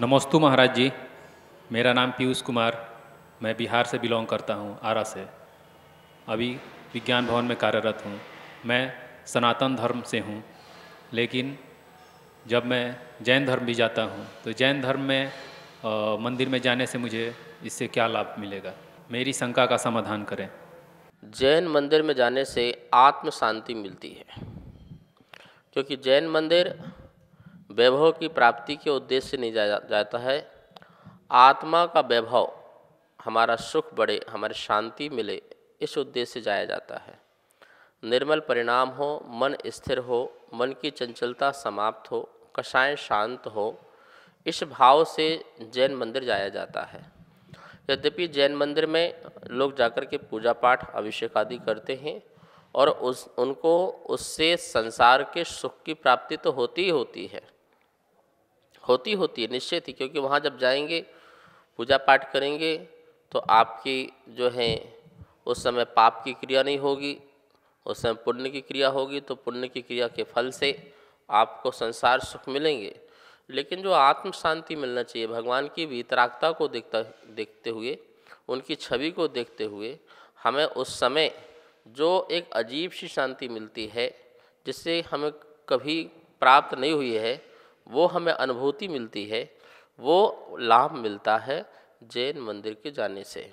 नमोस्तु महाराज जी। मेरा नाम पीयूष कुमार, मैं बिहार से बिलोंग करता हूँ, आरा से। अभी विज्ञान भवन में कार्यरत हूँ। मैं सनातन धर्म से हूँ, लेकिन जब मैं जैन धर्म भी जाता हूँ तो जैन धर्म में मंदिर में जाने से मुझे इससे क्या लाभ मिलेगा, मेरी शंका का समाधान करें। जैन मंदिर में जाने से आत्म शांति मिलती है, क्योंकि जैन मंदिर वैभव की प्राप्ति के उद्देश्य से नहीं जाता है। आत्मा का वैभव, हमारा सुख बढ़े, हमारी शांति मिले, इस उद्देश्य से जाया जाता है। निर्मल परिणाम हो, मन स्थिर हो, मन की चंचलता समाप्त हो, कषाय शांत हो, इस भाव से जैन मंदिर जाया जाता है। यद्यपि जैन मंदिर में लोग जाकर के पूजा पाठ अभिषेक आदि करते हैं और उनको उससे संसार के सुख की प्राप्ति तो होती ही होती है निश्चित ही, क्योंकि वहाँ जब जाएंगे पूजा पाठ करेंगे तो आपकी जो है उस समय पाप की क्रिया नहीं होगी, उस समय पुण्य की क्रिया होगी, तो पुण्य की क्रिया के फल से आपको संसार सुख मिलेंगे। लेकिन जो आत्म शांति मिलना चाहिए, भगवान की वीतरागता को देखते हुए, उनकी छवि को देखते हुए, हमें उस समय जो एक अजीब सी शांति मिलती है जिससे हमें कभी प्राप्त नहीं हुई है, वो हमें अनुभूति मिलती है, वो लाभ मिलता है जैन मंदिर के जाने से।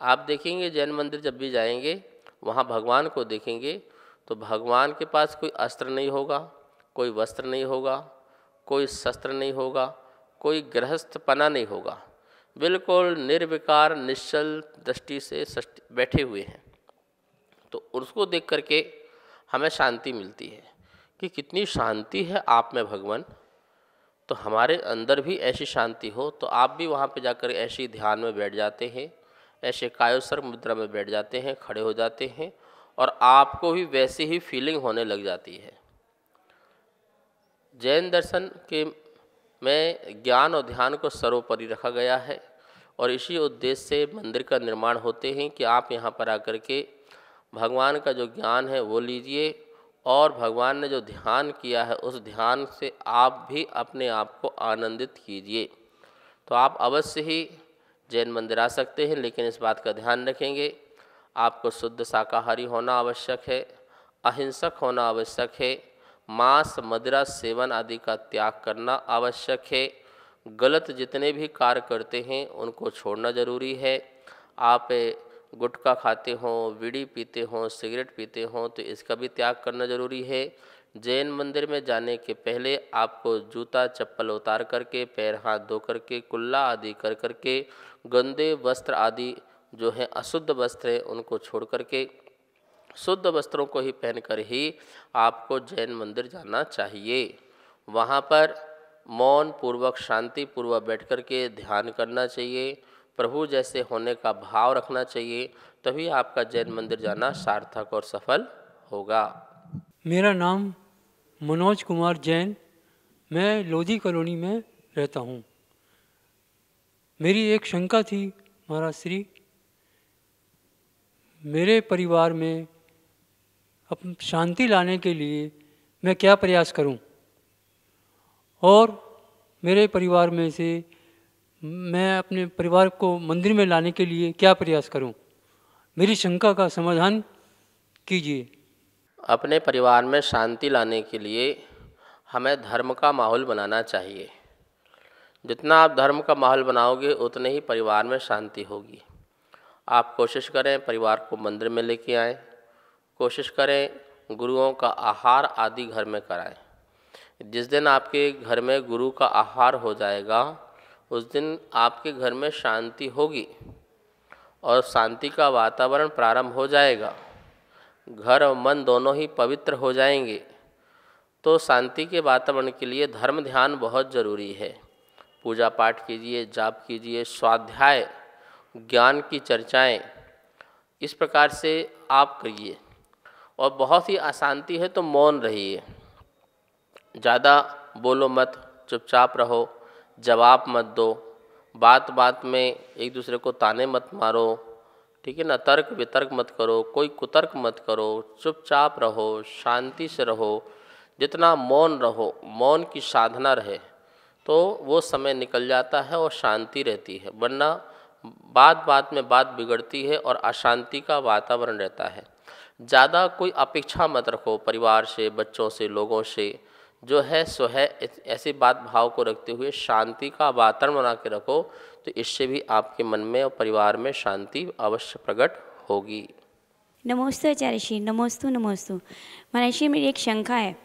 आप देखेंगे जैन मंदिर जब भी जाएंगे, वहाँ भगवान को देखेंगे तो भगवान के पास कोई अस्त्र नहीं होगा, कोई वस्त्र नहीं होगा, कोई शस्त्र नहीं होगा, कोई गृहस्थपना नहीं होगा, बिल्कुल निर्विकार निश्चल दृष्टि से बैठे हुए हैं। तो उसको देख करके हमें शांति मिलती है कि कितनी शांति है आप में भगवान। तो हमारे अंदर भी ऐसी शांति हो तो आप भी वहाँ पे जाकर ऐसी ध्यान में बैठ जाते हैं, ऐसे कायोसर्ग मुद्रा में बैठ जाते हैं, खड़े हो जाते हैं और आपको भी वैसी ही फीलिंग होने लग जाती है। जैन दर्शन के में ज्ञान और ध्यान को सर्वोपरि रखा गया है और इसी उद्देश्य से मंदिर का निर्माण होते हैं कि आप यहाँ पर आकर के भगवान का जो ज्ञान है वो लीजिए और भगवान ने जो ध्यान किया है उस ध्यान से आप भी अपने आप को आनंदित कीजिए। तो आप अवश्य ही जैन मंदिर आ सकते हैं, लेकिन इस बात का ध्यान रखेंगे आपको शुद्ध शाकाहारी होना आवश्यक है, अहिंसक होना आवश्यक है, मांस मदिरा सेवन आदि का त्याग करना आवश्यक है, गलत जितने भी कार्य करते हैं उनको छोड़ना जरूरी है। आप गुटखा खाते हों, बीड़ी पीते हों, सिगरेट पीते हों तो इसका भी त्याग करना जरूरी है। जैन मंदिर में जाने के पहले आपको जूता चप्पल उतार करके, पैर हाथ धो करके, कुल्ला आदि कर करके, गंदे वस्त्र आदि जो है अशुद्ध वस्त्र है उनको छोड़ करके शुद्ध वस्त्रों को ही पहनकर ही आपको जैन मंदिर जाना चाहिए। वहाँ पर मौन पूर्वक शांति पूर्वक बैठ कर के ध्यान करना चाहिए, प्रभु जैसे होने का भाव रखना चाहिए, तभी आपका जैन मंदिर जाना सार्थक और सफल होगा। मेरा नाम मनोज कुमार जैन, मैं लोधी कॉलोनी में रहता हूँ। मेरी एक शंका थी महाराज श्री, मेरे परिवार में अब शांति लाने के लिए मैं क्या प्रयास करूं और मेरे परिवार में से मैं अपने परिवार को मंदिर में लाने के लिए क्या प्रयास करूं, मेरी शंका का समाधान कीजिए। अपने परिवार में शांति लाने के लिए हमें धर्म का माहौल बनाना चाहिए। जितना आप धर्म का माहौल बनाओगे उतने ही परिवार में शांति होगी। आप कोशिश करें परिवार को मंदिर में लेके आएँ, कोशिश करें गुरुओं का आहार आदि घर में कराएं। जिस दिन आपके घर में गुरु का आहार हो जाएगा उस दिन आपके घर में शांति होगी और शांति का वातावरण प्रारंभ हो जाएगा, घर और मन दोनों ही पवित्र हो जाएंगे। तो शांति के वातावरण के लिए धर्म ध्यान बहुत ज़रूरी है। पूजा पाठ कीजिए, जाप कीजिए, स्वाध्याय ज्ञान की चर्चाएं इस प्रकार से आप करिए। और बहुत ही अशांति है तो मौन रहिए, ज़्यादा बोलो मत, चुपचाप रहो, जवाब मत दो, बात बात में एक दूसरे को ताने मत मारो, ठीक है ना, तर्क वितर्क मत करो, कोई कुतर्क मत करो, चुपचाप रहो, शांति से रहो। जितना मौन रहो, मौन की साधना रहे तो वो समय निकल जाता है और शांति रहती है, वरना बात बात में बात बिगड़ती है और अशांति का वातावरण रहता है। ज़्यादा कोई अपेक्षा मत रखो परिवार से, बच्चों से, लोगों से, जो है सो है। ऐसी बात भाव को रखते हुए शांति का वातावरण बना के रखो, तो इससे भी आपके मन में और परिवार में शांति अवश्य प्रकट होगी। नमोस्तु आचार्य श्री, नमोस्तु नमोस्तु। महाराज श्री, मेरी एक शंका है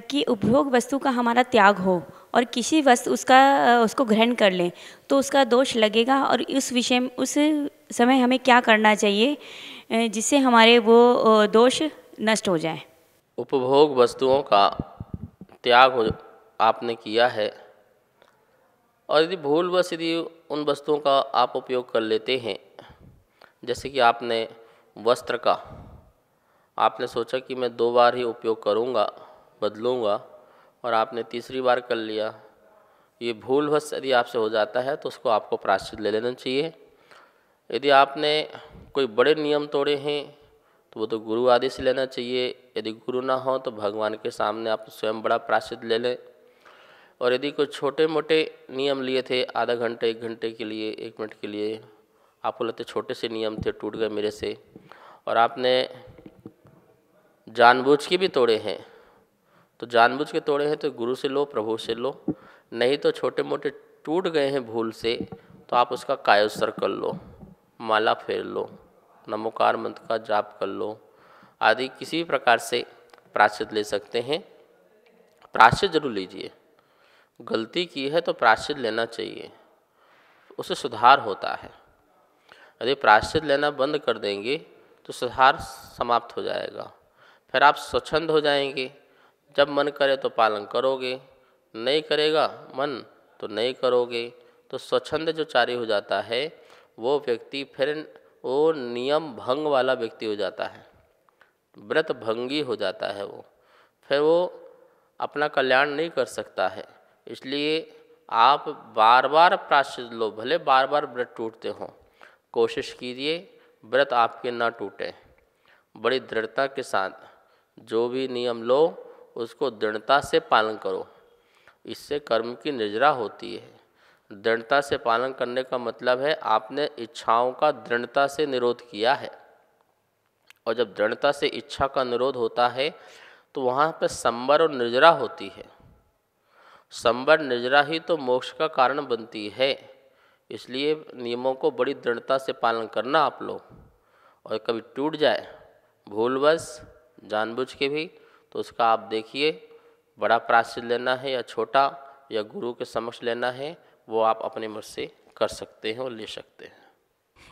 कि उपभोग वस्तु का हमारा त्याग हो और किसी वस्तु उसको ग्रहण कर लें तो उसका दोष लगेगा, और उस समय हमें क्या करना चाहिए जिससे हमारे वो दोष नष्ट हो जाए? उपभोग वस्तुओं का त्याग आपने किया है, और यदि भूलवश यदि उन वस्तुओं का आप उपयोग कर लेते हैं, जैसे कि आपने वस्त्र का आपने सोचा कि मैं 2 बार ही उपयोग करूंगा, बदलूंगा, और आपने तीसरी बार कर लिया, ये भूलवश यदि आपसे हो जाता है तो उसको आपको प्रायश्चित ले लेना चाहिए। यदि आपने कोई बड़े नियम तोड़े हैं तो वो तो गुरु आदि से लेना चाहिए, यदि गुरु ना हो तो भगवान के सामने आप स्वयं बड़ा प्रायश्चित ले लें। और यदि कोई छोटे मोटे नियम लिए थे, आधा घंटे 1 घंटे के लिए, 1 मिनट के लिए, आपको लगते छोटे से नियम थे, टूट गए मेरे से, और आपने जानबूझ के भी तोड़े हैं, तो जानबूझ के तोड़े हैं तो गुरु से लो, प्रभु से लो। नहीं तो छोटे मोटे टूट गए हैं भूल से, तो आप उसका कायोत्सर्ग कर लो, माला फेर लो, नमोकार मंत्र का जाप कर लो, आदि किसी भी प्रकार से प्रायश्चित ले सकते हैं। प्रायश्चित जरूर लीजिए, गलती की है तो प्रायश्चित लेना चाहिए, उससे सुधार होता है। यदि प्रायश्चित लेना बंद कर देंगे तो सुधार समाप्त हो जाएगा, फिर आप स्वच्छंद हो जाएंगे। जब मन करे तो पालन करोगे, नहीं करेगा मन तो नहीं करोगे। तो स्वच्छंद जो चारी हो जाता है वो व्यक्ति फिर वो नियम भंग वाला व्यक्ति हो जाता है, व्रत भंगी हो जाता है वो, फिर वो अपना कल्याण नहीं कर सकता है। इसलिए आप बार बार प्रायश्चित लो, भले बार बार व्रत टूटते हों, कोशिश कीजिए व्रत आपके ना टूटे। बड़ी दृढ़ता के साथ जो भी नियम लो उसको दृढ़ता से पालन करो, इससे कर्म की निर्जरा होती है। दृढ़ता से पालन करने का मतलब है आपने इच्छाओं का दृढ़ता से निरोध किया है, और जब दृढ़ता से इच्छा का निरोध होता है तो वहाँ पर संवर और निर्जरा होती है। संवर निर्जरा ही तो मोक्ष का कारण बनती है। इसलिए नियमों को बड़ी दृढ़ता से पालन करना आप लोग, और कभी टूट जाए भूलवश जानबूझ के भी तो उसका आप देखिए, बड़ा प्रायश्चित लेना है या छोटा या गुरु के समक्ष लेना है, वो आप अपने मर्जी से कर सकते हैं और ले सकते हैं।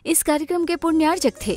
इस कार्यक्रम के पुण्यार्जक थे